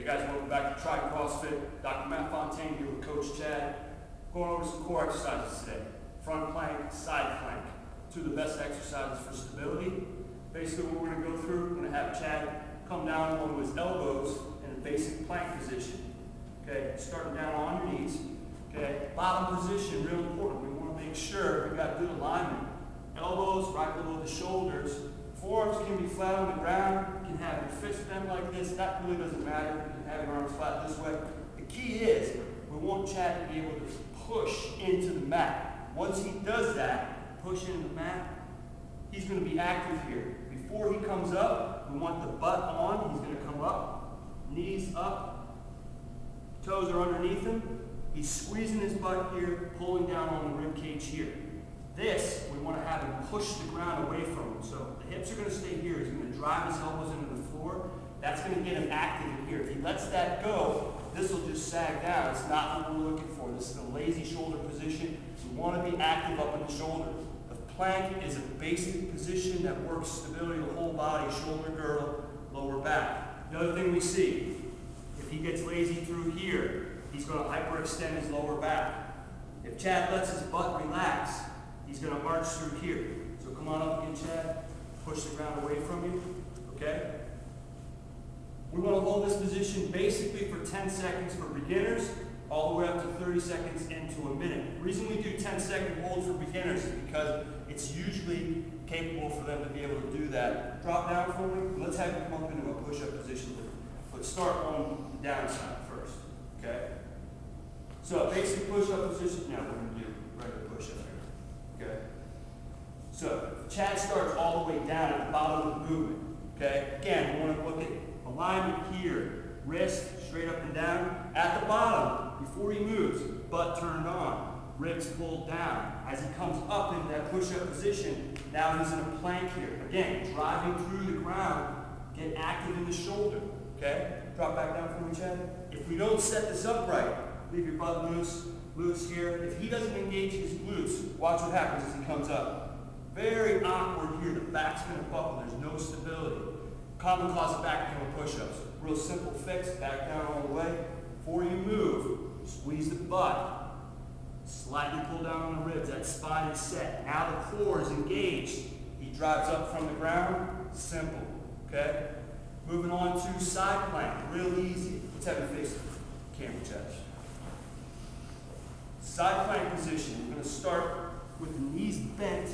Hey guys, welcome back to Try CrossFit. Dr. Matt Fontaine here with Coach Chad. Going over some core exercises today. Front plank, side plank. Two of the best exercises for stability. Basically what we're going to go through, we're going to have Chad come down onto his elbows in a basic plank position. Okay, starting down on your knees. Okay, bottom position, real important. We want to make sure we've got good alignment. Elbows right below the shoulders. Forearms can be flat on the ground. You can have your fists bent like this. That really doesn't matter. You can have your arms flat this way. The key is we want Chad to be able to push into the mat. Once he does that, push into the mat, he's going to be active here. Before he comes up, we want the butt on. He's going to come up, knees up, toes are underneath him. He's squeezing his butt here, pulling down on the rib cage here. This, we want to have him push the ground away from him. So the hips are going to stay here. He's going to drive his elbows into the floor. That's going to get him active in here. If he lets that go, this will just sag down. It's not what we're looking for. This is a lazy shoulder position. We want to be active up in the shoulder. The plank is a basic position that works stability of the whole body, shoulder girdle, lower back. The other thing we see, if he gets lazy through here, he's going to hyperextend his lower back. If Chad lets his butt relax, he's going to arch through here. So come on up again, Chad. Push the ground away from you. Okay? We want to hold this position basically for 10 seconds for beginners, all the way up to 30 seconds into a minute. The reason we do 10-second holds for beginners is because it's usually capable for them to be able to do that. Drop down for me. Let's have you come up into a push-up position. Let's start on the downside first. Okay? So basic push-up position. Now we're going to do regular push-up here. Okay? So Chad starts all the way down at the bottom of the movement. Okay? Again, we want to look at alignment here. Wrist straight up and down. At the bottom, before he moves, butt turned on. Ribs pulled down. As he comes up into that push-up position, now he's in a plank here. Again, driving through the ground. Get active in the shoulder. Okay? Drop back down for me, Chad. If we don't set this up right, leave your butt loose here. If he doesn't engage his glutes, watch what happens as he comes up. Very awkward here. The back's going to buckle. There's no stability. Common cause of back pain with push-ups. Real simple fix. Back down all the way. Before you move, squeeze the butt. Slightly pull down on the ribs. That spine is set. Now the core is engaged. He drives up from the ground. Simple. Okay? Moving on to side plank. Real easy. Let's have you face the camera, Chad. Side plank position. We're going to start with the knees bent.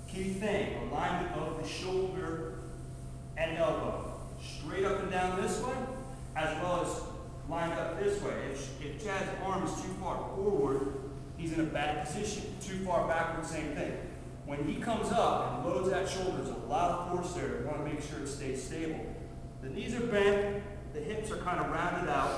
Key thing, alignment of the shoulder and elbow. Straight up and down this way, as well as lined up this way. If Chad's arm is too far forward, he's in a bad position. Too far backward, same thing. When he comes up and loads that shoulder, there's a lot of force there. We want to make sure it stays stable. The knees are bent, the hips are kind of rounded out.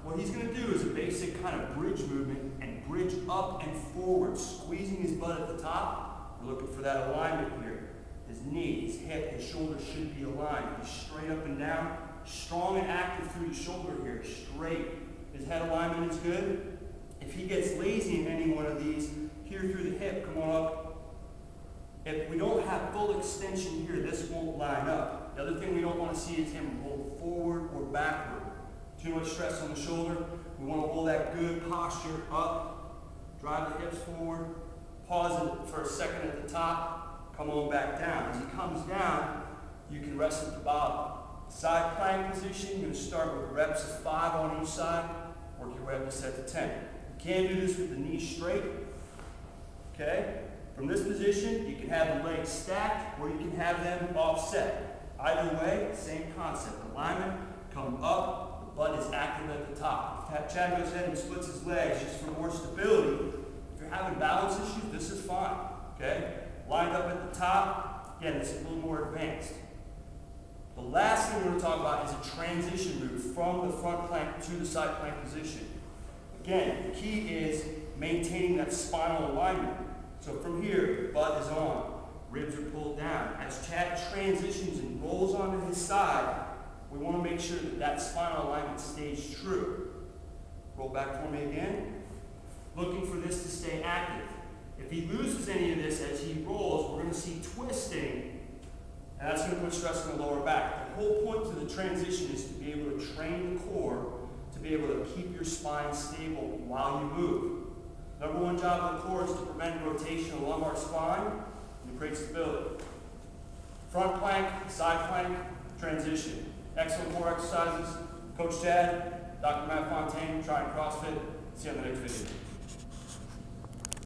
What he's going to do is a basic kind of bridge movement and bridge up and forward, squeezing his butt at the top. We're looking for that alignment here. His knee, his hip, his shoulder should be aligned. He's straight up and down, strong and active through the shoulder here, straight. His head alignment is good. If he gets lazy in any one of these, here through the hip, come on up. If we don't have full extension here, this won't line up. The other thing we don't want to see is him roll forward or backward. Too much stress on the shoulder. We want to hold that good posture up. Drive the hips forward. Pause it for a second at the top. Come on back down. As he comes down, you can rest at the bottom. Side plank position, you're going to start with reps of 5 on each side. Work your way up to set to 10. You can do this with the knees straight. Okay? From this position, you can have the legs stacked or you can have them offset. Either way, same concept. Alignment, come up, the butt is active at the top. If Chad goes ahead and splits his legs just for more stability, if you're having balance issues, this is fine. Okay? Lined up at the top, again, it's a little more advanced. The last thing we're going to talk about is a transition move from the front plank to the side plank position. Again, the key is maintaining that spinal alignment. So from here, butt is on, ribs are pulled down. As Chad transitions and rolls onto his side, we want to make sure that that spinal alignment stays true. Roll back for me again. Looking for this to stay active. If he loses any of this as he rolls, we're going to see twisting And that's going to put stress on the lower back. The whole point to the transition is to be able to train the core to be able to keep your spine stable while you move. Number one job of the core is to prevent rotation of the lumbar spine and create stability. Front plank, side plank, transition. Excellent core exercises. Coach Chad, Dr. Matt Fontaine, trying CrossFit. See you on the next video.